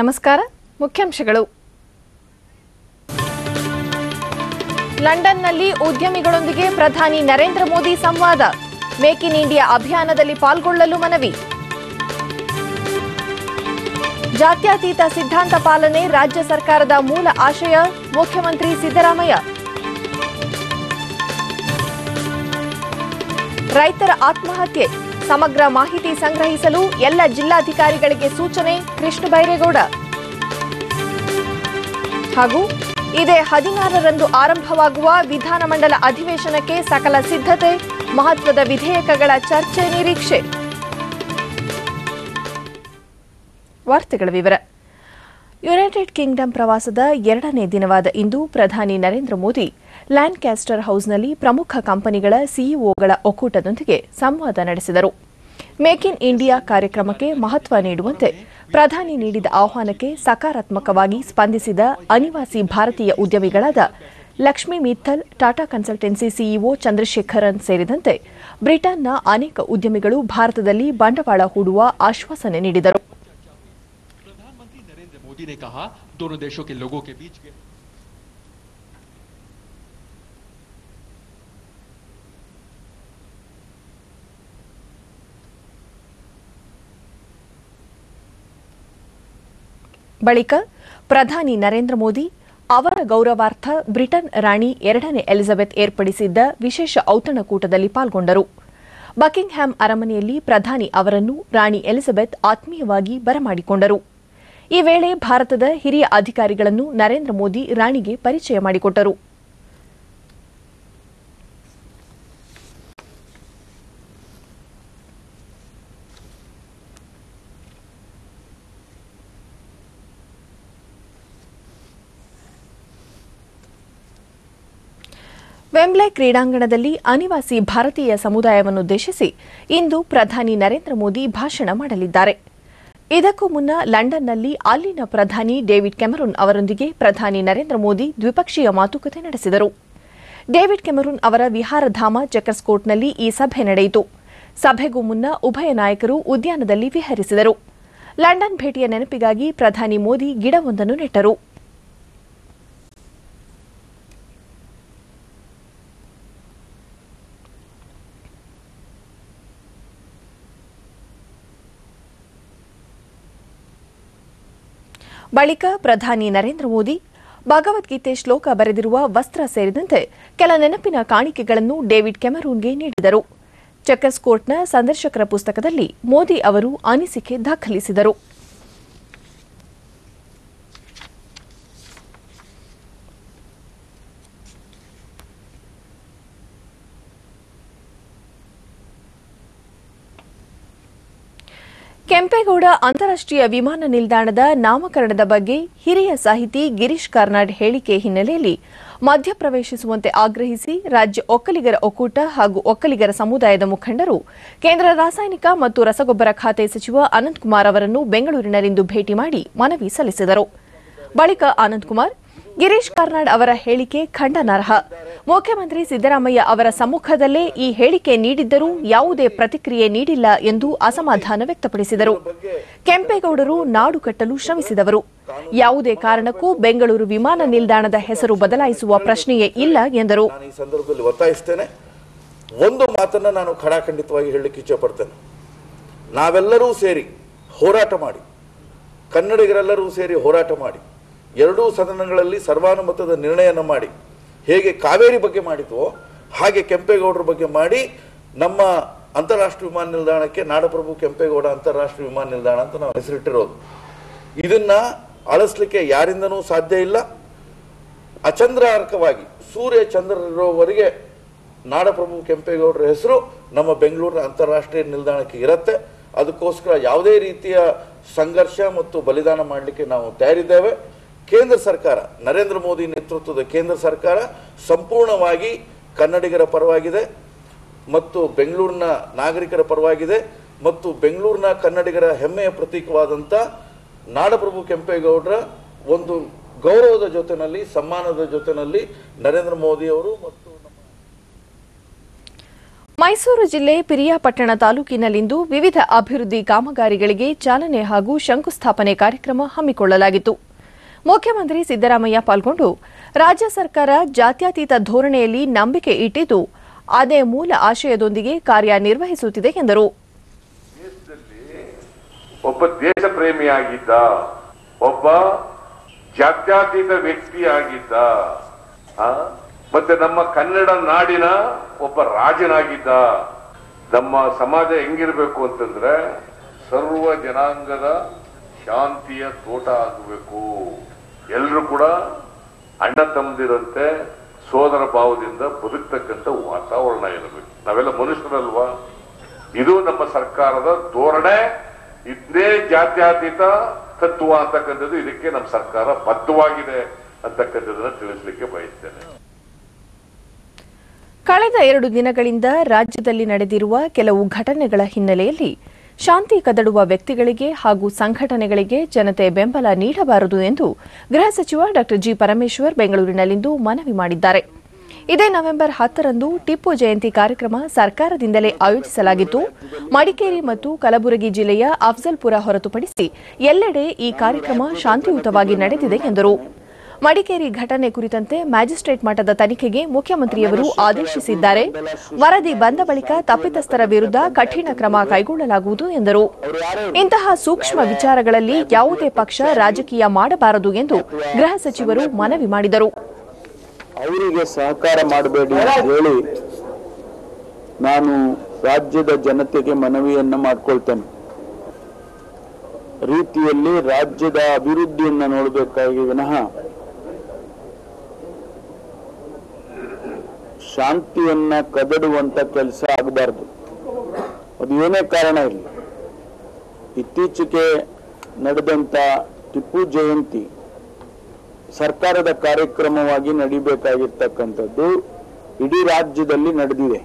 ನಮಸ್ಕಾರ. ಮುಖ್ಯಾಂಶಗಳು. ಲಂಡನ್ನಲ್ಲಿ ಉದ್ಯಮಿಗಳೊಂದಿಗೆ ಪ್ರಧಾನಿ ನರೇಂದ್ರ ಮೋದಿ ಸಂವಾದ. ಮೇಕ್ ಇನ್ ಇಂಡಿಯಾ ಅಭಿಯಾನದಲ್ಲಿ ಪಾಲ್ಗೊಳ್ಳಲು ಮನವಿ. ಜಾತ್ಯತೀತ ಸಿದ್ಧಾಂತ ಪಾಲನೆ ರಾಜ್ಯ ಸರ್ಕಾರದ ಮೂಲ ಆಶಯ. ಮುಖ್ಯಮಂತ್ರಿ ಸಿದ್ದರಾಮಯ್ಯ. ರೈತರ ಆತ್ಮಹತ್ಯೆ ಸಮಗ್ರ ಮಾಹಿತಿ ಸಂಗ್ರಹಿಸಲು ಎಲ್ಲ ಜಿಲ್ಲಾಧಿಕಾರಿಗಳಿಗೆ ಸೂಚನೆ. ಕೃಷ್ಣ ಬೈರೇಗೌಡ. ಹಾಗೂ ಇದೇ 16ರಂದು ಆರಂಭವಾಗುವ ವಿಧಾನಮಂಡಲ ಅಧಿವೇಶನಕ್ಕೆ ಸಕಲ ಸಿದ್ಧತೆ. ಮಹತ್ವದ ವಿಧೇಯಕಗಳ ಚರ್ಚೆ ನಿರೀಕ್ಷೆ. ವಾರ್ತೆಗಳ ವಿವರ. ಯುನೈಟೆಡ್ ಕಿಂಗ್ಡಮ್ ಪ್ರವಾಸದ 2ನೇ ದಿನವಾದ ಇಂದು ಪ್ರಧಾನಿ ನರೇಂದ್ರ ಮೋದಿ ಲ್ಯಾಂಕ್ಯಾಸ್ಟರ್ ಹೌಸ್ನಲ್ಲಿ ಪ್ರಮುಖ ಕಂಪನಿಗಳ ಸಿಇಒಗಳ ಒಕ್ಕೂಟದೊಂದಿಗೆ ಸಂವಾದ ನಡೆಸಿದರು. ಮೇಕ್ ಇನ್ ಇಂಡಿಯಾ ಕಾರ್ಯಕ್ರಮಕ್ಕೆ ಮಹತ್ವ ನೀಡುವಂತೆ ಪ್ರಧಾನಿ ನೀಡಿದ ಆಹ್ವಾನಕ್ಕೆ ಸಕಾರಾತ್ಮಕವಾಗಿ ಸ್ಪಂದಿಸಿದ ಅನಿವಾಸಿ ಭಾರತೀಯ ಉದ್ಯಮಿಗಳಾದ ಲಕ್ಷ್ಮಿ ಮಿತ್ತಲ್, ಟಾಟಾ ಕನ್ಸಲ್ಟೆನ್ಸಿ ಸಿಇಒ ಚಂದ್ರಶೇಖರನ್ ಸೇರಿದಂತೆ ಬ್ರಿಟನ್ನ ಅನೇಕ ಉದ್ಯಮಿಗಳು ಭಾರತದಲ್ಲಿ ಬಂಡವಾಳ ಹೂಡುವ ಆಶ್ವಾಸನೆ ನೀಡಿದರು. मोदी ने कहा दोनों देशों के लोगों के बीच ಬಳಿಕ ಪ್ರಧಾನಿ ನರೇಂದ್ರ ಮೋದಿ ಅವರ ಗೌರವಾರ್ಥ ಬ್ರಿಟನ್ ರಾಣಿ 2ನೇ ಎಲಿಜಬೆತ್ ಏರ್ಪಡಿಸಿದ್ದ ವಿಶೇಷ ಔತಣಕೂಟದಲ್ಲಿ ಪಾಲ್ಗೊಂಡರು. ಬಕಿಂಗ್ಹ್ಯಾಮ್ ಅರಮನೆಯಲ್ಲಿ ಪ್ರಧಾನಿ ಅವರನ್ನು ರಾಣಿ ಎಲಿಜಬೆತ್ ಆತ್ಮೀಯವಾಗಿ ಬರಮಾಡಿಕೊಂಡರು. ಈ ವೇಳೆ ಭಾರತದ ಹಿರಿಯ ಅಧಿಕಾರಿಗಳನ್ನು ನರೇಂದ್ರ ಮೋದಿ ರಾಣಿಗೆ ಪರಿಚಯ ಮಾಡಿಕೊಟ್ಟರು. ವೆಂಬ್ಲೆ ಕ್ರೀಡಾಂಗಣದಲ್ಲಿ ಅನಿವಾಸಿ ಭಾರತೀಯ ಸಮುದಾಯವನ್ನುದ್ದೇಶಿಸಿ ಇಂದು ಪ್ರಧಾನಿ ನರೇಂದ್ರ ಮೋದಿ ಭಾಷಣ ಮಾಡಲಿದ್ದಾರೆ. ಇದಕ್ಕೂ ಮುನ್ನ ಲಂಡನ್ನಲ್ಲಿ ಅಲ್ಲಿನ ಪ್ರಧಾನಿ ಡೇವಿಡ್ ಕೆಮರೂನ್ ಅವರೊಂದಿಗೆ ಪ್ರಧಾನಿ ನರೇಂದ್ರ ಮೋದಿ ದ್ವಿಪಕ್ಷೀಯ ಮಾತುಕತೆ ನಡೆಸಿದರು. ಡೇವಿಡ್ ಕೆಮರೂನ್ ಅವರ ವಿಹಾರಧಾಮ ಚೆಕರ್ಸ್ಕೋಟ್ನಲ್ಲಿ ಈ ಸಭೆ ನಡೆಯಿತು. ಸಭೆಗೂ ಮುನ್ನ ಉಭಯ ನಾಯಕರು ಉದ್ಯಾನದಲ್ಲಿ ವಿಹರಿಸಿದರು. ಲಂಡನ್ ಭೇಟಿಯ ನೆನಪಿಗಾಗಿ ಪ್ರಧಾನಿ ಮೋದಿ ಗಿಡವೊಂದನ್ನು ನೆಟ್ಟರು. ಬಳಿಕ ಪ್ರಧಾನಿ ನರೇಂದ್ರ ಮೋದಿ ಭಗವದ್ಗೀತೆ ಶ್ಲೋಕ ಬರೆದಿರುವ ವಸ್ತ್ರ ಸೇರಿದಂತೆ ಕೆಲ ನೆನಪಿನ ಕಾಣಿಕೆಗಳನ್ನು ಡೇವಿಡ್ ಕೆಮರೂನ್ಗೆ ನೀಡಿದರು. ಚೆಕರ್ಸ್ಕೋಟ್ನ ಸಂದರ್ಶಕರ ಪುಸ್ತಕದಲ್ಲಿ ಮೋದಿ ಅವರು ಅನಿಸಿಕೆ ದಾಖಲಿಸಿದರು. ಕೆಂಪೇಗೌಡ ಅಂತಾರಾಷ್ಟ್ರೀಯ ವಿಮಾನ ನಿಲ್ದಾಣದ ನಾಮಕರಣದ ಬಗ್ಗೆ ಹಿರಿಯ ಸಾಹಿತಿ ಗಿರೀಶ್ ಕಾರ್ನಾಡ್ ಹೇಳಿಕೆ ಹಿನ್ನೆಲೆಯಲ್ಲಿ ಮಧ್ಯಪ್ರವೇಶಿಸುವಂತೆ ಆಗ್ರಹಿಸಿ ರಾಜ್ಯ ಒಕ್ಕಲಿಗರ ಒಕ್ಕೂಟ ಹಾಗೂ ಒಕ್ಕಲಿಗರ ಸಮುದಾಯದ ಮುಖಂಡರು ಕೇಂದ್ರ ರಾಸಾಯನಿಕ ಮತ್ತು ರಸಗೊಬ್ಬರ ಖಾತೆ ಸಚಿವ ಅನಂತಕುಮಾರ್ ಅವರನ್ನು ಬೆಂಗಳೂರಿನಲ್ಲಿಂದು ಭೇಟಿ ಮಾಡಿ ಮನವಿ ಸಲ್ಲಿಸಿದರು. ಬಳಿಕ ಅನಂತಕುಮಾರ್ ಗಿರೀಶ್ ಕಾರ್ನಾಡ್ ಅವರ ಹೇಳಿಕೆ ಖಂಡನಾರ್ಹ. ಮುಖ್ಯಮಂತ್ರಿ ಸಿದ್ದರಾಮಯ್ಯ ಅವರ ಸಮ್ಮುಖದಲ್ಲೇ ಈ ಹೇಳಿಕೆ ನೀಡಿದ್ದರೂ ಯಾವುದೇ ಪ್ರತಿಕ್ರಿಯೆ ನೀಡಿಲ್ಲ ಎಂದು ಅಸಮಾಧಾನ ವ್ಯಕ್ತಪಡಿಸಿದರು. ಕೆಂಪೇಗೌಡರು ನಾಡು ಕಟ್ಟಲು ಶ್ರಮಿಸಿದವರು. ಯಾವುದೇ ಕಾರಣಕ್ಕೂ ಬೆಂಗಳೂರು ವಿಮಾನ ನಿಲ್ದಾಣದ ಹೆಸರು ಬದಲಾಯಿಸುವ ಪ್ರಶ್ನೆಯೇ ಇಲ್ಲ ಎಂದರು. ಈ ಸಂದರ್ಭದಲ್ಲಿ ಒತ್ತಾಯಿಸುತ್ತೇನೆ, ಒಂದು ಮಾತನ್ನ ನಾನು ಖಡಾಖಂಡಿತವಾಗಿ ಹೇಳಲಿಕ್ಕೆ ಇಚ್ಛೆಪಡ್ತೇನೆ. ನಾವೆಲ್ಲರೂ ಸೇರಿ ಹೋರಾಟ ಮಾಡಿ, ಕನ್ನಡಿಗರೆಲ್ಲರೂ ಸೇರಿ ಹೋರಾಟ ಮಾಡಿ, ಎರಡೂ ಸದನಗಳಲ್ಲಿ ಸರ್ವಾನುಮತದ ನಿರ್ಣಯನ ಮಾಡಿ, ಹೇಗೆ ಕಾವೇರಿ ಬಗ್ಗೆ ಮಾಡಿದ್ವೋ ಹಾಗೆ ಕೆಂಪೇಗೌಡರ ಬಗ್ಗೆ ಮಾಡಿ ನಮ್ಮ ಅಂತಾರಾಷ್ಟ್ರೀಯ ವಿಮಾನ ನಿಲ್ದಾಣಕ್ಕೆ ನಾಡಪ್ರಭು ಕೆಂಪೇಗೌಡ ಅಂತಾರಾಷ್ಟ್ರೀಯ ವಿಮಾನ ನಿಲ್ದಾಣ ಅಂತ ನಾವು ಹೆಸರಿಟ್ಟಿರೋದು. ಇದನ್ನ ಅಳಿಸ್ಲಿಕ್ಕೆ ಯಾರಿಂದನೂ ಸಾಧ್ಯ ಇಲ್ಲ. ಅಚಂದ್ರಾರ್ಕವಾಗಿ ಸೂರ್ಯ ಚಂದ್ರರಿರೋವರೆಗೆ ನಾಡಪ್ರಭು ಕೆಂಪೇಗೌಡರ ಹೆಸರು ನಮ್ಮ ಬೆಂಗಳೂರಿನ ಅಂತಾರಾಷ್ಟ್ರೀಯ ನಿಲ್ದಾಣಕ್ಕೆ ಇರುತ್ತೆ. ಅದಕ್ಕೋಸ್ಕರ ಯಾವುದೇ ರೀತಿಯ ಸಂಘರ್ಷ ಮತ್ತು ಬಲಿದಾನ ಮಾಡಲಿಕ್ಕೆ ನಾವು ತಯಾರಿದ್ದೇವೆ. ಕೇಂದ್ರ ಸರ್ಕಾರ, ನರೇಂದ್ರ ಮೋದಿ ನೇತೃತ್ವದ ಕೇಂದ್ರ ಸರ್ಕಾರ ಸಂಪೂರ್ಣವಾಗಿ ಕನ್ನಡಿಗರ ಪರವಾಗಿದೆ ಮತ್ತು ಬೆಂಗಳೂರಿನ ನಾಗರಿಕರ ಪರವಾಗಿದೆ ಮತ್ತು ಬೆಂಗಳೂರಿನ ಕನ್ನಡಿಗರ ಹೆಮ್ಮೆಯ ಪ್ರತೀಕವಾದಂಥ ನಾಡಪ್ರಭು ಕೆಂಪೇಗೌಡರ ಒಂದು ಗೌರವದ ಜೊತೆಯಲ್ಲಿ, ಸಮ್ಮಾನದ ಜೊತೆಯಲ್ಲಿ ನರೇಂದ್ರ ಮೋದಿ ಅವರು ಮತ್ತು ಮೈಸೂರು ಜಿಲ್ಲೆ ಪಿರಿಯಾಪಟ್ಟಣ ತಾಲೂಕಿನಲ್ಲಿಂದು ವಿವಿಧ ಅಭಿವೃದ್ಧಿ ಕಾಮಗಾರಿಗಳಿಗೆ ಚಾಲನೆ ಹಾಗೂ ಶಂಕುಸ್ಥಾಪನೆ ಕಾರ್ಯಕ್ರಮ ಹಮ್ಮಿಕೊಳ್ಳಲಾಗಿತ್ತು. ಮುಖ್ಯಮಂತ್ರಿ ಸಿದ್ದರಾಮಯ್ಯ ಪಾಲ್ಗೊಂಡು ರಾಜ್ಯ ಸರ್ಕಾರ ಜಾತ್ಯತೀತ ಧೋರಣೆಯಲ್ಲಿ ನಂಬಿಕೆ ಇಟ್ಟಿದ್ದು ಅದೇ ಮೂಲ ಆಶಯದೊಂದಿಗೆ ಕಾರ್ಯನಿರ್ವಹಿಸುತ್ತಿದೆ ಎಂದರು. ಒಬ್ಬ ದೇಶ ಪ್ರೇಮಿಯಾಗಿದ್ದ, ಒಬ್ಬ ಜಾತ್ಯತೀತ ವ್ಯಕ್ತಿಯಾಗಿದ್ದ, ಮತ್ತೆ ನಮ್ಮ ಕನ್ನಡ ನಾಡಿನ ಒಬ್ಬ ರಾಜನಾಗಿದ್ದ. ನಮ್ಮ ಸಮಾಜ ಹೆಂಗಿರ್ಬೇಕು ಅಂತಂದ್ರೆ ಸರ್ವ ಜನಾಂಗದ ಶಾಂತಿಯ ತೋಟ ಆಗಬೇಕು. ಎಲ್ಲರೂ ಕೂಡ ಅಣ್ಣ ತಮ್ಮದಿರಂತೆ ಸೋದರ ಭಾವದಿಂದ ಬದುಕ್ತಕ್ಕಂಥ ವಾತಾವರಣ ಇರಬೇಕು. ನಾವೆಲ್ಲ ಮನುಷ್ಯರಲ್ವಾ? ಇದು ನಮ್ಮ ಸರ್ಕಾರದ ಧೋರಣೆ. ಇದೇ ಜಾತ್ಯತೀತ ತತ್ವ ಅಂತಕ್ಕಂಥದ್ದು ಇದಕ್ಕೆ ನಮ್ಮ ಸರ್ಕಾರ ಬದ್ಧವಾಗಿದೆ ಅಂತಕ್ಕಂಥದ್ದನ್ನ ತಿಳಿಸ್ಲಿಕ್ಕೆ ಬಯಸ್ತೇನೆ. ಕಳೆದ 2 ದಿನಗಳಿಂದ ರಾಜ್ಯದಲ್ಲಿ ನಡೆದಿರುವ ಕೆಲವು ಘಟನೆಗಳ ಹಿನ್ನೆಲೆಯಲ್ಲಿ ಶಾಂತಿ ಕದಡುವ ವ್ಯಕ್ತಿಗಳಿಗೆ ಹಾಗೂ ಸಂಘಟನೆಗಳಿಗೆ ಜನತೆ ಬೆಂಬಲ ನೀಡಬಾರದು ಎಂದು ಗೃಹ ಸಚಿವ ಡಾ ಜಿ ಪರಮೇಶ್ವರ್ ಬೆಂಗಳೂರಿನಲ್ಲಿಂದು ಮನವಿ ಮಾಡಿದ್ದಾರೆ. ಇದೇ ನವೆಂಬರ್ 10ರಂದು ಟಿಪ್ಪು ಜಯಂತಿ ಕಾರ್ಯಕ್ರಮ ಸರ್ಕಾರದಿಂದಲೇ ಆಯೋಜಿಸಲಾಗಿತ್ತು. ಮಡಿಕೇರಿ ಮತ್ತು ಕಲಬುರಗಿ ಜಿಲ್ಲೆಯ ಅಫ್ಜಲ್ಪುರ ಹೊರತುಪಡಿಸಿ ಎಲ್ಲೆಡೆ ಈ ಕಾರ್ಯಕ್ರಮ ಶಾಂತಿಯುತವಾಗಿ ನಡೆದಿದೆ ಎಂದರು. ಮಡಿಕೇರಿ ಘಟನೆ ಕುರಿತಂತೆ ಮ್ಯಾಜಿಸ್ಟ್ರೇಟ್ ಮಟ್ಟದ ತನಿಖೆಗೆ ಮುಖ್ಯಮಂತ್ರಿಯವರು ಆದೇಶಿಸಿದ್ದಾರೆ. ವರದಿ ಬಂದ ಬಳಿಕ ತಪ್ಪಿತಸ್ಥರ ವಿರುದ್ಧ ಕಠಿಣ ಕ್ರಮ ಕೈಗೊಳ್ಳಲಾಗುವುದು ಎಂದರು. ಇಂತಹ ಸೂಕ್ಷ್ಮ ವಿಚಾರಗಳಲ್ಲಿ ಯಾವುದೇ ಪಕ್ಷ ರಾಜಕೀಯ ಮಾಡಬಾರದು ಎಂದು ಗೃಹ ಸಚಿವರು ಮನವಿ ಮಾಡಿದರು. ಅವರಿಗೆ ಸಹಕಾರ ಮಾಡಬೇಡಿ ಅಂತ ಹೇಳಿ ನಾನು ರಾಜ್ಯದ ಜನತೆಗೆ ಮನವಿಯನ್ನ ಮಾಡಿಕೊಳ್ತೇನೆ. ರೀತಿಯಲ್ಲಿ ರಾಜ್ಯದ ಅಭಿವೃದ್ಧಿಯನ್ನ ನೋಡಬೇಕಾಗಿ ವಿನಃ ಶಾಂತಿಯನ್ನ ಕದಡುವಂತ ಕೆಲಸ ಆಗಬಾರದು. ಅದು ಏನೇ ಕಾರಣ ಇರಲಿ. ಇತ್ತೀಚೆಗೆ ನಡೆದಂತ ಟಿಪ್ಪು ಜಯಂತಿ ಸರ್ಕಾರದ ಕಾರ್ಯಕ್ರಮವಾಗಿ ನಡೀಬೇಕಾಗಿರ್ತಕ್ಕಂಥದ್ದು ಇಡೀ ರಾಜ್ಯದಲ್ಲಿ ನಡೆದಿದೆ.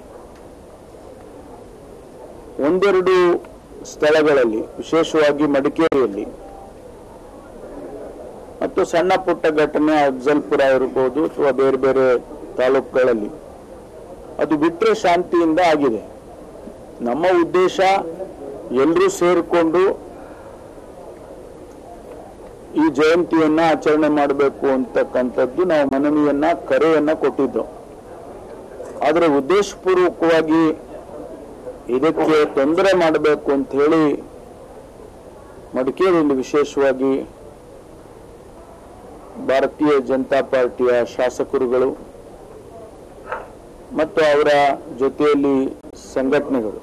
ಒಂದೆರಡು ಸ್ಥಳಗಳಲ್ಲಿ, ವಿಶೇಷವಾಗಿ ಮಡಿಕೇರಿಯಲ್ಲಿ ಮತ್ತು ಸಣ್ಣ ಪುಟ್ಟ ಘಟನೆ ಅಫ್ಜಲ್ಪುರ ಇರಬಹುದು ಅಥವಾ ಬೇರೆ ಬೇರೆ ತಾಲೂಕುಗಳಲ್ಲಿ ಅದು ಬಿಟ್ಟರೆ ಶಾಂತಿಯಿಂದ ಆಗಿದೆ. ನಮ್ಮ ಉದ್ದೇಶ ಎಲ್ಲರೂ ಸೇರಿಕೊಂಡು ಈ ಜಯಂತಿಯನ್ನ ಆಚರಣೆ ಮಾಡಬೇಕು ಅಂತಕ್ಕಂಥದ್ದು ನಾವು ಮನವಿಯನ್ನ, ಕರೆಯನ್ನ ಕೊಟ್ಟಿದ್ದು. ಆದರೆ ಉದ್ದೇಶಪೂರ್ವಕವಾಗಿ ಇದಕ್ಕೆ ತೊಂದರೆ ಮಾಡಬೇಕು ಅಂತ ಹೇಳಿ ಮಡಿಕೇರಿಯಲ್ಲಿ ವಿಶೇಷವಾಗಿ ಭಾರತೀಯ ಜನತಾ ಪಾರ್ಟಿಯ ಶಾಸಕರುಗಳು ಮತ್ತು ಅವರ ಜೊತೆಯಲ್ಲಿ ಸಂಘಟನೆಗಳು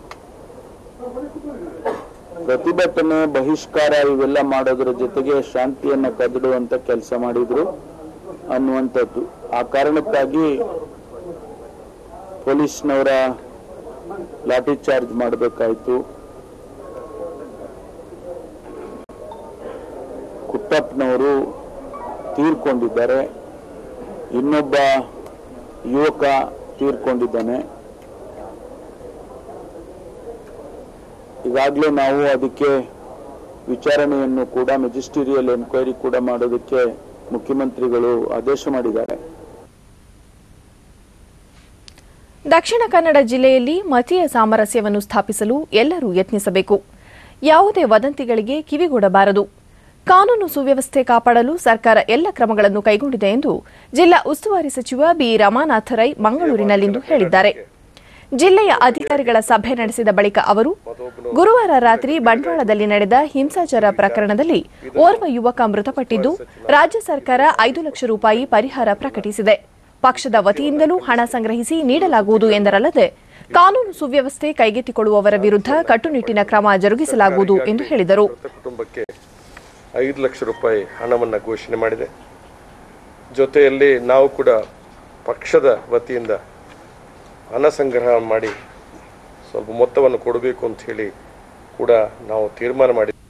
ಪ್ರತಿಭಟನೆ, ಬಹಿಷ್ಕಾರ ಇವೆಲ್ಲ ಮಾಡೋದ್ರ ಜೊತೆಗೆ ಶಾಂತಿಯನ್ನ ಕದಡುವಂತ ಕೆಲಸ ಮಾಡಿದ್ರು ಅನ್ನುವಂಥದ್ದು. ಆ ಕಾರಣಕ್ಕಾಗಿ ಪೊಲೀಸ್ನವರ ಲಾಠಿ ಚಾರ್ಜ್ ಮಾಡಬೇಕಾಯಿತು. ಕುಟ್ಟಪ್ಪನವರು ತೀರ್ಕೊಂಡಿದ್ದಾರೆ, ಇನ್ನೊಬ್ಬ ಯುವಕ ತೀರ್ಕೊಂಡಿದ್ದಾನೆ. ಈಗಾಗಲೇ ನಾವು ಅದಕ್ಕೆ ವಿಚಾರಣೆಯನ್ನು ಕೂಡ, ಮೆಜಿಸ್ಟೀರಿಯಲ್ ಎನ್ಕ್ವೈರಿ ಕೂಡ ಮಾಡೋದಕ್ಕೆ ಮುಖ್ಯಮಂತ್ರಿಗಳು ಆದೇಶ ಮಾಡಿದ್ದಾರೆ. ದಕ್ಷಿಣ ಕನ್ನಡ ಜಿಲ್ಲೆಯಲ್ಲಿ ಮತೀಯ ಸಾಮರಸ್ಯವನ್ನು ಸ್ಥಾಪಿಸಲು ಎಲ್ಲರೂ ಯತ್ನಿಸಬೇಕು. ಯಾವುದೇ ವದಂತಿಗಳಿಗೆ ಕಿವಿಗೊಡಬಾರದು. ಕಾನೂನು ಸುವ್ಯವಸ್ಥೆ ಕಾಪಾಡಲು ಸರ್ಕಾರ ಎಲ್ಲ ಕ್ರಮಗಳನ್ನು ಕೈಗೊಂಡಿದೆ ಎಂದು ಜಿಲ್ಲಾ ಉಸ್ತುವಾರಿ ಸಚಿವ ಬಿ ರಮಾನಾಥ ರೈ ಮಂಗಳೂರಿನಲ್ಲಿಂದು ಹೇಳಿದ್ದಾರೆ. ಜಿಲ್ಲೆಯ ಅಧಿಕಾರಿಗಳ ಸಭೆ ನಡೆಸಿದ ಬಳಿಕ ಅವರು ಗುರುವಾರ ರಾತ್ರಿ ಬಂಟ್ವಾಳದಲ್ಲಿ ನಡೆದ ಹಿಂಸಾಚಾರ ಪ್ರಕರಣದಲ್ಲಿ ಓರ್ವ ಯುವಕ ಮೃತಪಟ್ಟಿದ್ದು ರಾಜ್ಯ ಸರ್ಕಾರ 5 ಲಕ್ಷ ರೂಪಾಯಿ ಪರಿಹಾರ ಪ್ರಕಟಿಸಿದೆ. ಪಕ್ಷದ ವತಿಯಿಂದಲೂ ಹಣ ಸಂಗ್ರಹಿಸಿ ನೀಡಲಾಗುವುದು ಎಂದರಲ್ಲದೆ ಕಾನೂನು ಸುವ್ಯವಸ್ಥೆ ಕೈಗೆತ್ತಿಕೊಳ್ಳುವವರ ವಿರುದ್ಧ ಕಟ್ಟುನಿಟ್ಟಿನ ಕ್ರಮ ಜರುಗಿಸಲಾಗುವುದು ಎಂದು ಹೇಳಿದರು. 5 ಲಕ್ಷ ರೂಪಾಯಿ ಹಣವನ್ನು ಘೋಷಣೆ ಮಾಡಿದೆ. ಜೊತೆಯಲ್ಲಿ ನಾವು ಕೂಡ ಪಕ್ಷದ ವತಿಯಿಂದ ಹಣ ಸಂಗ್ರಹ ಮಾಡಿ ಸ್ವಲ್ಪ ಮೊತ್ತವನ್ನು ಕೊಡಬೇಕು ಅಂತ ಹೇಳಿ ಕೂಡ ನಾವು ತೀರ್ಮಾನ ಮಾಡಿದ್ದೇವೆ.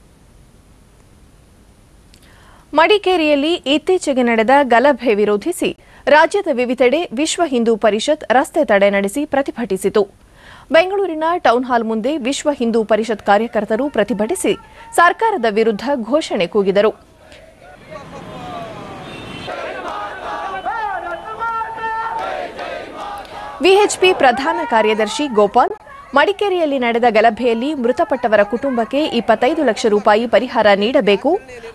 ಮಡಿಕೇರಿಯಲ್ಲಿ ಇತ್ತೀಚೆಗೆ ನಡೆದ ಗಲಭೆ ವಿರೋಧಿಸಿ ರಾಜ್ಯದ ವಿವಿಧೆಡೆ ವಿಶ್ವ ಹಿಂದೂ ಪರಿಷತ್ ರಸ್ತೆ ತಡೆ ನಡೆಸಿ ಪ್ರತಿಭಟಿಸಿತು. ಬೆಂಗಳೂರಿನ ಟೌನ್ ಹಾಲ್ ಮುಂದೆ ವಿಶ್ವ ಹಿಂದೂ ಪರಿಷತ್ ಕಾರ್ಯಕರ್ತರು ಪ್ರತಿಭಟಿಸಿ ಸರ್ಕಾರದ ವಿರುದ್ಧ ಘೋಷಣೆ ಕೂಗಿದರು. ವಿಎಚ್ಪಿ ಪ್ರಧಾನ ಕಾರ್ಯದರ್ಶಿ ಗೋಪಾಲ್, ಮಡಿಕೇರಿಯಲ್ಲಿ ನಡೆದ ಗಲಭೆಯಲ್ಲಿ ಮೃತಪಟ್ಟವರ ಕುಟುಂಬಕ್ಕೆ 25 ಲಕ್ಷ ರೂಪಾಯಿ ಪರಿಹಾರ ನೀಡಬೇಕು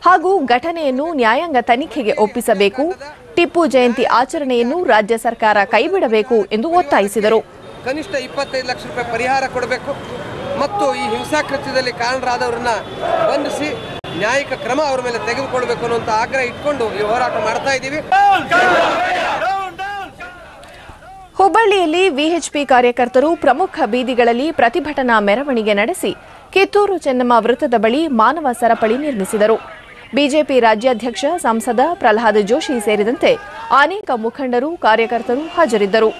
ಹಾಗೂ ಘಟನೆಯನ್ನು ನ್ಯಾಯಾಂಗ ತನಿಖೆಗೆ ಒಪ್ಪಿಸಬೇಕು. ಟಿಪ್ಪು ಜಯಂತಿ ಆಚರಣೆಯನ್ನು ರಾಜ್ಯ ಸರ್ಕಾರ ಕೈಬಿಡಬೇಕು ಎಂದು ಒತ್ತಾಯಿಸಿದರು. ಕನಿಷ್ಠ 25 ಲಕ್ಷ ರೂಪಾಯಿ ಪರಿಹಾರ ಕೊಡಬೇಕು ಮತ್ತು ಈ ಹಿಂಸಾಕೃತ್ಯದಲ್ಲಿ ಕಾರಣರಾದವರನ್ನ ಬಂಧಿಸಿ ನ್ಯಾಯಿಕ ಕ್ರಮ ಅವರ ಮೇಲೆ ತೆಗೆದುಕೊಳ್ಳಬೇಕು ಅನ್ನುವಂಥ ಆಗ್ರಹ ಇಟ್ಕೊಂಡು ಈ ಹೋರಾಟ ಮಾಡ್ತಾ ಇದ್ದೀವಿ. ಹುಬ್ಬಳ್ಳಿಯಲ್ಲಿ ವಿಎಚ್ಪಿ ಕಾರ್ಯಕರ್ತರು ಪ್ರಮುಖ ಬೀದಿಗಳಲ್ಲಿ ಪ್ರತಿಭಟನಾ ಮೆರವಣಿಗೆ ನಡೆಸಿ ಕಿತ್ತೂರು ಚೆನ್ನಮ್ಮ ವೃತ್ತದ ಬಳಿ ಮಾನವ ಸರಪಳಿ ನಿರ್ಮಿಸಿದರು. ಬಿಜೆಪಿ ರಾಜ್ಯಾಧ್ಯಕ್ಷ ಸಂಸದ ಪ್ರಹ್ಲಾದ್ ಜೋಶಿ ಸೇರಿದಂತೆ ಅನೇಕ ಮುಖಂಡರು ಕಾರ್ಯಕರ್ತರು ಹಾಜರಿದ್ದರು.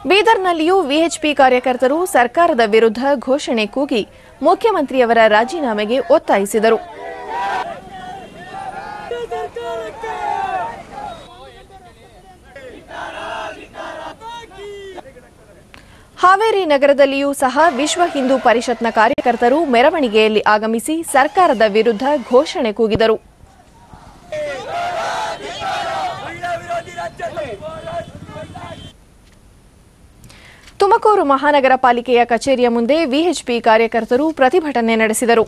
ಬೀದರ್ನಲ್ಲಿಯೂ ವಿಎಚ್ಪಿ ಕಾರ್ಯಕರ್ತರು ಸರ್ಕಾರದ ವಿರುದ್ಧ ಘೋಷಣೆ ಕೂಗಿ ಮುಖ್ಯಮಂತ್ರಿಯವರ ರಾಜೀನಾಮೆಗೆ ಒತ್ತಾಯಿಸಿದರು. ಹಾವೇರಿ ನಗರದಲ್ಲಿಯೂ ಸಹ ವಿಶ್ವ ಹಿಂದೂ ಪರಿಷತ್ನ ಕಾರ್ಯಕರ್ತರು ಮೆರವಣಿಗೆಯಲ್ಲಿ ಆಗಮಿಸಿ ಸರ್ಕಾರದ ವಿರುದ್ಧ ಘೋಷಣೆ ಕೂಗಿದರು. ತುಮಕೂರು ಮಹಾನಗರ ಪಾಲಿಕೆಯ ಕಚೇರಿಯ ಮುಂದೆ ವಿಎಚ್ಪಿ ಕಾರ್ಯಕರ್ತರು ಪ್ರತಿಭಟನೆ ನಡೆಸಿದರು.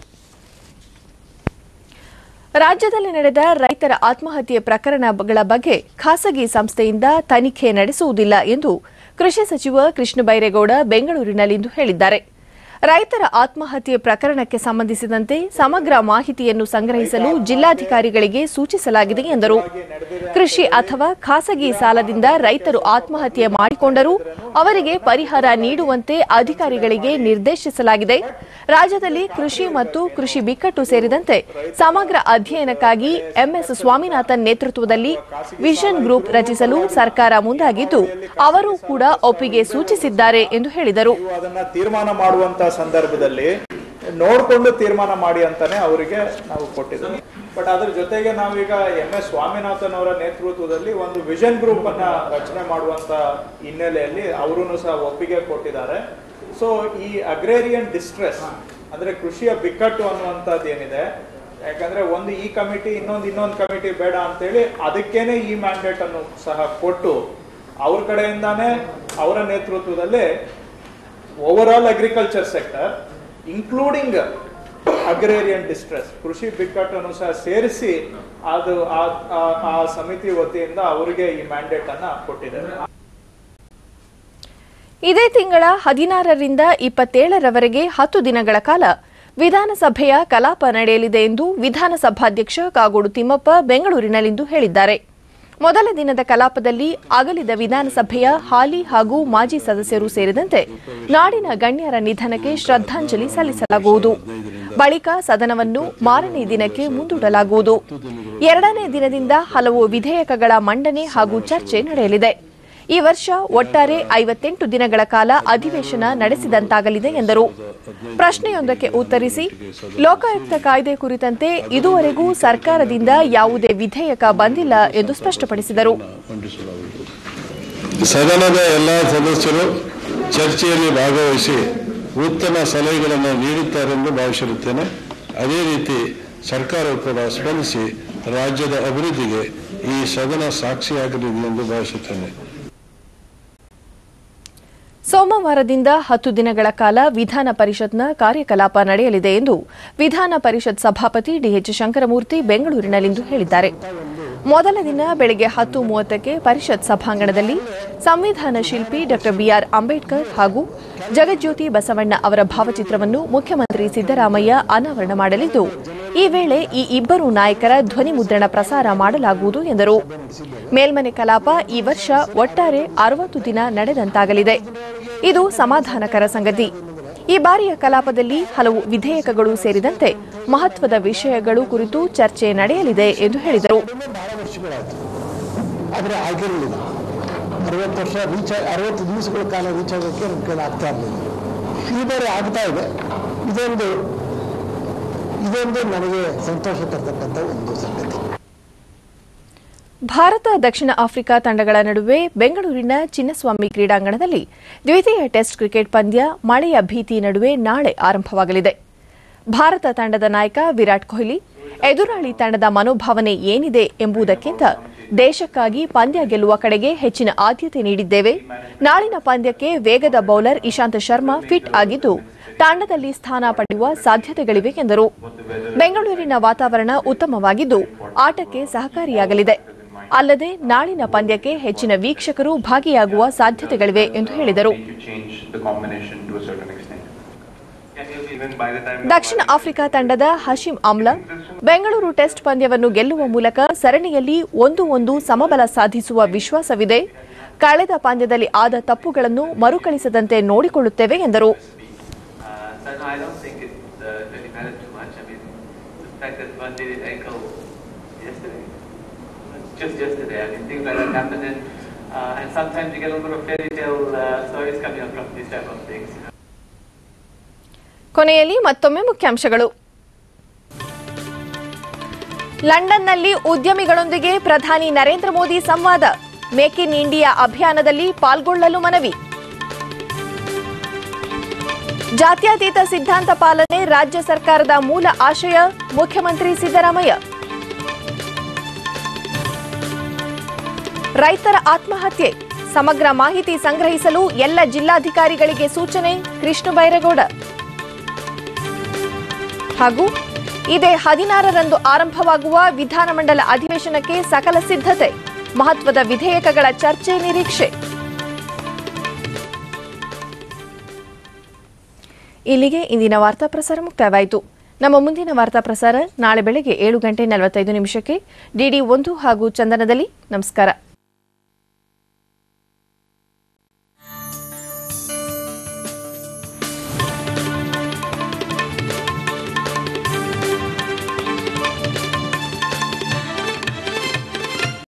ರಾಜ್ಯದಲ್ಲಿ ನಡೆದ ರೈತರ ಆತ್ಮಹತ್ಯೆ ಪ್ರಕರಣಗಳ ಬಗ್ಗೆ ಖಾಸಗಿ ಸಂಸ್ಥೆಯಿಂದ ತನಿಖೆ ನಡೆಸುವುದಿಲ್ಲ ಎಂದು ಕೃಷಿ ಸಚಿವ ಕೃಷ್ಣ ಬೈರೇಗೌಡ ಬೆಂಗಳೂರಿನಲ್ಲಿಂದು ಹೇಳಿದ್ದಾರೆ. ರೈತರ ಆತ್ಮಹತ್ಯೆ ಪ್ರಕರಣಕ್ಕೆ ಸಂಬಂಧಿಸಿದಂತೆ ಸಮಗ್ರ ಮಾಹಿತಿಯನ್ನು ಸಂಗ್ರಹಿಸಲು ಜಿಲ್ಲಾಧಿಕಾರಿಗಳಿಗೆ ಸೂಚಿಸಲಾಗಿದೆ ಎಂದರು. ಕೃಷಿ ಅಥವಾ ಖಾಸಗಿ ಸಾಲದಿಂದ ರೈತರು ಆತ್ಮಹತ್ಯೆ ಮಾಡಿಕೊಂಡರೂ ಅವರಿಗೆ ಪರಿಹಾರ ನೀಡುವಂತೆ ಅಧಿಕಾರಿಗಳಿಗೆ ನಿರ್ದೇಶಿಸಲಾಗಿದೆ. ರಾಜ್ಯದಲ್ಲಿ ಕೃಷಿ ಮತ್ತು ಕೃಷಿ ಬಿಕ್ಕಟ್ಟು ಸೇರಿದಂತೆ ಸಮಗ್ರ ಅಧ್ಯಯನಕ್ಕಾಗಿ ಎಂಎಸ್ ಸ್ವಾಮಿನಾಥನ್ ನೇತೃತ್ವದಲ್ಲಿ ವಿಷನ್ ಗ್ರೂಪ್ ರಚಿಸಲು ಸರ್ಕಾರ ಮುಂದಾಗಿದ್ದು ಅವರು ಕೂಡ ಒಪ್ಪಿಗೆ ಸೂಚಿಸಿದ್ದಾರೆ ಎಂದು ಹೇಳಿದರು. ಸಂದರ್ಭದಲ್ಲಿ ನೋಡಿಕೊಂಡು ತೀರ್ಮಾನ ಮಾಡಿ ಅಂತಾನೆ ಅವರಿಗೆ ನಾವು ಕೊಟ್ಟಿದ್ದೀವಿ. ಬಟ್ ಅದ್ರ ಜೊತೆಗೆ ನಾವೀಗ ಎಂಎಸ್ ಸ್ವಾಮಿನಾಥನ್ ಅವರ ನೇತೃತ್ವದಲ್ಲಿ ಒಂದು ವಿಷನ್ ಗ್ರೂಪ್ ಅನ್ನ ರಚನೆ ಮಾಡುವಂತ ಹಿನ್ನೆಲೆಯಲ್ಲಿ ಅವರು ಸಹ ಒಪ್ಪಿಗೆ ಕೊಟ್ಟಿದ್ದಾರೆ. ಸೊ ಈ ಅಗ್ರೇರಿಯನ್ ಡಿಸ್ಟ್ರೆಸ್ ಅಂದ್ರೆ ಕೃಷಿಯ ಬಿಕ್ಕಟ್ಟು ಅನ್ನುವಂಥದ್ದು ಏನಿದೆ, ಯಾಕಂದ್ರೆ ಒಂದು ಈ ಕಮಿಟಿ ಇನ್ನೊಂದು ಕಮಿಟಿ ಬೇಡ ಅಂತೇಳಿ ಅದಕ್ಕೇನೆ ಈ ಮ್ಯಾಂಡೇಟ್ ಅನ್ನು ಸಹ ಕೊಟ್ಟು ಅವ್ರ ಕಡೆಯಿಂದಾನೇ ಅವರ ನೇತೃತ್ವದಲ್ಲೇ overall agriculture sector including agrarian distress ಕೃಷಿ ಬಿಕ್ಕಟ್ಟನ್ನು ಸಹ ಸೇರಿಸಿ ಅದು ಆ ಸಮಿತಿ ವತಿಯಿಂದ ಅವರಿಗೆ ಈ ಮ್ಯಾಂಡೇಟ್ ಅನ್ನ ಕೊಟ್ಟಿದ್ದಾರೆ. ಇದೇ ತಿಂಗಳ 16ರಿಂದ 27ರವರೆಗೆ 10 ದಿನಗಳ ಕಾಲ ವಿಧಾನಸಭೆಯ ಕಲಾಪ ನಡೆಯಲಿದೆ ಎಂದು ವಿಧಾನಸಭಾಧ್ಯಕ್ಷ ಕಾಗೋಡು ತಿಮ್ಮಪ್ಪ ಬೆಂಗಳೂರಿನಲ್ಲಿಂದು ಹೇಳಿದ್ದಾರೆ. ಮೊದಲ ದಿನದ ಕಲಾಪದಲ್ಲಿ ಅಗಲಿದ ವಿಧಾನಸಭೆಯ ಹಾಲಿ ಹಾಗೂ ಮಾಜಿ ಸದಸ್ಯರು ಸೇರಿದಂತೆ ನಾಡಿನ ಗಣ್ಯರ ನಿಧನಕ್ಕೆ ಶ್ರದ್ಧಾಂಜಲಿ ಸಲ್ಲಿಸಲಾಗುವುದು. ಬಳಿಕ ಸದನವನ್ನು ಮಾರನೇ ದಿನಕ್ಕೆ ಮುಂದೂಡಲಾಗುವುದು. 2ನೇ ದಿನದಿಂದ ಹಲವು ವಿಧೇಯಕಗಳ ಮಂಡನೆ ಹಾಗೂ ಚರ್ಚೆ ನಡೆಯಲಿದೆ. ಈ ವರ್ಷ ಒಟ್ಟಾರೆ 58 ದಿನಗಳ ಕಾಲ ಅಧಿವೇಶನ ನಡೆಸಿದಂತಾಗಲಿದೆ ಎಂದರು. ಪ್ರಶ್ನೆಯೊಂದಕ್ಕೆ ಉತ್ತರಿಸಿ ಲೋಕಾಯುಕ್ತ ಕಾಯ್ದೆ ಕುರಿತಂತೆ ಇದುವರೆಗೂ ಸರ್ಕಾರದಿಂದ ಯಾವುದೇ ವಿಧೇಯಕ ಬಂದಿಲ್ಲ ಎಂದು ಸ್ಪಷ್ಟಪಡಿಸಿದರು. ಸದನದ ಎಲ್ಲಾ ಸದಸ್ಯರು ಚರ್ಚೆಯಲ್ಲಿ ಭಾಗವಹಿಸಿ ಉತ್ತಮ ಸಲಹೆಗಳನ್ನು ನೀಡುತ್ತಾರೆಂದು ಭಾವಿಸಿರುತ್ತೇನೆ. ಅದೇ ರೀತಿ ಸರ್ಕಾರವು ಕೂಡ ಸ್ಪಂದಿಸಿ ರಾಜ್ಯದ ಅಭಿವೃದ್ಧಿಗೆ ಈ ಸದನ ಸಾಕ್ಷಿಯಾಗಲಿದೆ ಎಂದು ಭಾವಿಸುತ್ತೇನೆ. ಸೋಮವಾರದಿಂದ 10 ದಿನಗಳ ಕಾಲ ವಿಧಾನ ಪರಿಷತ್ನ ಕಾರ್ಯಕಲಾಪ ನಡೆಯಲಿದೆ ಎಂದು ವಿಧಾನ ಪರಿಷತ್ ಸಭಾಪತಿ ಡಿಎಚ್ ಶಂಕರಮೂರ್ತಿ ಬೆಂಗಳೂರಿನಲ್ಲಿಂದು ಹೇಳಿದ್ದಾರೆ. ಮೊದಲ ದಿನ ಬೆಳಗ್ಗೆ 10:30ಕ್ಕೆ ಪರಿಷತ್ ಸಭಾಂಗಣದಲ್ಲಿ ಸಂವಿಧಾನ ಶಿಲ್ಪಿ ಡಾ ಬಿಆರ್ ಅಂಬೇಡ್ಕರ್ ಹಾಗೂ ಜಗಜ್ಯೋತಿ ಬಸವಣ್ಣ ಅವರ ಭಾವಚಿತ್ರವನ್ನು ಮುಖ್ಯಮಂತ್ರಿ ಸಿದ್ದರಾಮಯ್ಯ ಅನಾವರಣ ಮಾಡಲಿದ್ದು, ಈ ವೇಳೆ ಈ ಇಬ್ಬರು ನಾಯಕರ ಧ್ವನಿ ಮುದ್ರಣ ಪ್ರಸಾರ ಮಾಡಲಾಗುವುದು ಎಂದರು. ಮೇಲ್ಮನೆ ಕಲಾಪ ಈ ವರ್ಷ ಒಟ್ಟಾರೆ 60 ದಿನ ನಡೆದಂತಾಗಲಿದೆ. ಇದು ಸಮಾಧಾನಕರ ಸಂಗತಿ. ಈ ಬಾರಿಯ ಕಲಾಪದಲ್ಲಿ ಹಲವು ವಿಧೇಯಕಗಳು ಸೇರಿದಂತೆ ಮಹತ್ವದ ವಿಷಯಗಳು ಕುರಿತು ಚರ್ಚೆ ನಡೆಯಲಿದೆ ಎಂದು ಹೇಳಿದರು. 60 ದಿವಸಗಳ ಕಾಲ ರೀಚ್ ಆಗೋಕ್ಕೆ ನಮ್ಮ ಕೈಲಿ ಆಗ್ತಾ ಇರಲಿಲ್ಲ. ಈ ಬಾರಿ ಆಗ್ತಾ ಇದೆ. ಇದೊಂದು ನನಗೆ ಸಂತೋಷ ತರ್ತಕ್ಕಂಥ ಒಂದು ಸಂಗತಿ. ಭಾರತ ದಕ್ಷಿಣ ಆಫ್ರಿಕಾ ತಂಡಗಳ ನಡುವೆ ಬೆಂಗಳೂರಿನ ಚಿನ್ನಸ್ವಾಮಿ ಕ್ರೀಡಾಂಗಣದಲ್ಲಿ ದ್ವಿತೀಯ ಟೆಸ್ಟ್ ಕ್ರಿಕೆಟ್ ಪಂದ್ಯ ಮಳೆಯ ಭೀತಿ ನಡುವೆ ನಾಳೆ ಆರಂಭವಾಗಲಿದೆ. ಭಾರತ ತಂಡದ ನಾಯಕ ವಿರಾಟ್ ಕೊಹ್ಲಿ ಎದುರಾಳಿ ತಂಡದ ಮನೋಭಾವನೆ ಏನಿದೆ ಎಂಬುದಕ್ಕಿಂತ ದೇಶಕ್ಕಾಗಿ ಪಂದ್ಯ ಗೆಲ್ಲುವ ಕಡೆಗೆ ಹೆಚ್ಚಿನ ಆದ್ಯತೆ ನೀಡಿದ್ದೇವೆ. ನಾಳಿನ ಪಂದ್ಯಕ್ಕೆ ವೇಗದ ಬೌಲರ್ ಇಶಾಂತ್ ಶರ್ಮಾ ಫಿಟ್ ಆಗಿದ್ದು ತಂಡದಲ್ಲಿ ಸ್ಥಾನ ಪಡೆಯುವ ಸಾಧ್ಯತೆಗಳಿವೆ ಎಂದರು. ಬೆಂಗಳೂರಿನ ವಾತಾವರಣ ಉತ್ತಮವಾಗಿದ್ದು ಆಟಕ್ಕೆ ಸಹಕಾರಿಯಾಗಲಿದೆ. ಅಲ್ಲದೆ ನಾಳಿನ ಪಂದ್ಯಕ್ಕೆ ಹೆಚ್ಚಿನ ವೀಕ್ಷಕರು ಭಾಗಿಯಾಗುವ ಸಾಧ್ಯತೆಗಳಿವೆ ಎಂದು ಹೇಳಿದರು. ದಕ್ಷಿಣ ಆಫ್ರಿಕಾ ತಂಡದ ಹಶೀಂ ಆಮ್ಲಾ ಬೆಂಗಳೂರು ಟೆಸ್ಟ್ ಪಂದ್ಯವನ್ನು ಗೆಲ್ಲುವ ಮೂಲಕ ಸರಣಿಯಲ್ಲಿ 1-1 ಸಮಬಲ ಸಾಧಿಸುವ ವಿಶ್ವಾಸವಿದೆ. ಕಳೆದ ಪಂದ್ಯದಲ್ಲಿ ಆದ ತಪ್ಪುಗಳನ್ನು ಮರುಕಳಿಸದಂತೆ ನೋಡಿಕೊಳ್ಳುತ್ತೇವೆ ಎಂದರು. Just yesterday, I mean, things like that happen, and sometimes you get a little bit of fairy tale stories coming up from these type of things. ಕೊನೆಯಲ್ಲಿ ಮತ್ತೊಮ್ಮೆ ಮುಖ್ಯಾಂಶಗಳು. ಲಂಡನ್ನಲ್ಲಿ ಉದ್ಯಮಿಗಳೊಂದಿಗೆ ಪ್ರಧಾನಿ ನರೇಂದ್ರ ಮೋದಿ ಸಂವಾದ. ಮೇಕ್ ಇನ್ ಇಂಡಿಯಾ ಅಭಿಯಾನದಲ್ಲಿ ಪಾಲ್ಗೊಳ್ಳಲು ಮನವಿ. ಜಾತ್ಯತೀತ ಸಿದ್ಧಾಂತ ಪಾಲನೆ ರಾಜ್ಯ ಸರ್ಕಾರದ ಮೂಲ ಆಶಯ. ಮುಖ್ಯಮಂತ್ರಿ ಸಿದ್ದರಾಮಯ್ಯ. ರೈತರ ಆತ್ಮಹತ್ಯೆ ಸಮಗ್ರ ಮಾಹಿತಿ ಸಂಗ್ರಹಿಸಲು ಎಲ್ಲ ಜಿಲ್ಲಾಧಿಕಾರಿಗಳಿಗೆ ಸೂಚನೆ. ಕೃಷ್ಣ ಬೈರೇಗೌಡ. ಹಾಗೂ ಇದೇ 16ರಂದು ಆರಂಭವಾಗುವ ವಿಧಾನಮಂಡಲ ಅಧಿವೇಶನಕ್ಕೆ ಸಕಲ ಸಿದ್ಧತೆ. ಮಹತ್ವದ ವಿಧೇಯಕಗಳ ಚರ್ಚೆ ನಿರೀಕ್ಷೆ. ಇಲ್ಲಿಗೆ ಇಂದಿನ ವಾರ್ತಾ ಪ್ರಸಾರ ಮುಕ್ತಾಯವಾಯಿತು. ನಮ್ಮ ಮುಂದಿನ ವಾರ್ತಾ ಪ್ರಸಾರ ನಾಳೆ ಬೆಳಗ್ಗೆ 7:45 ಡಿಡಿ 1 ಹಾಗೂ ಚಂದನದಲ್ಲಿ. ನಮಸ್ಕಾರ.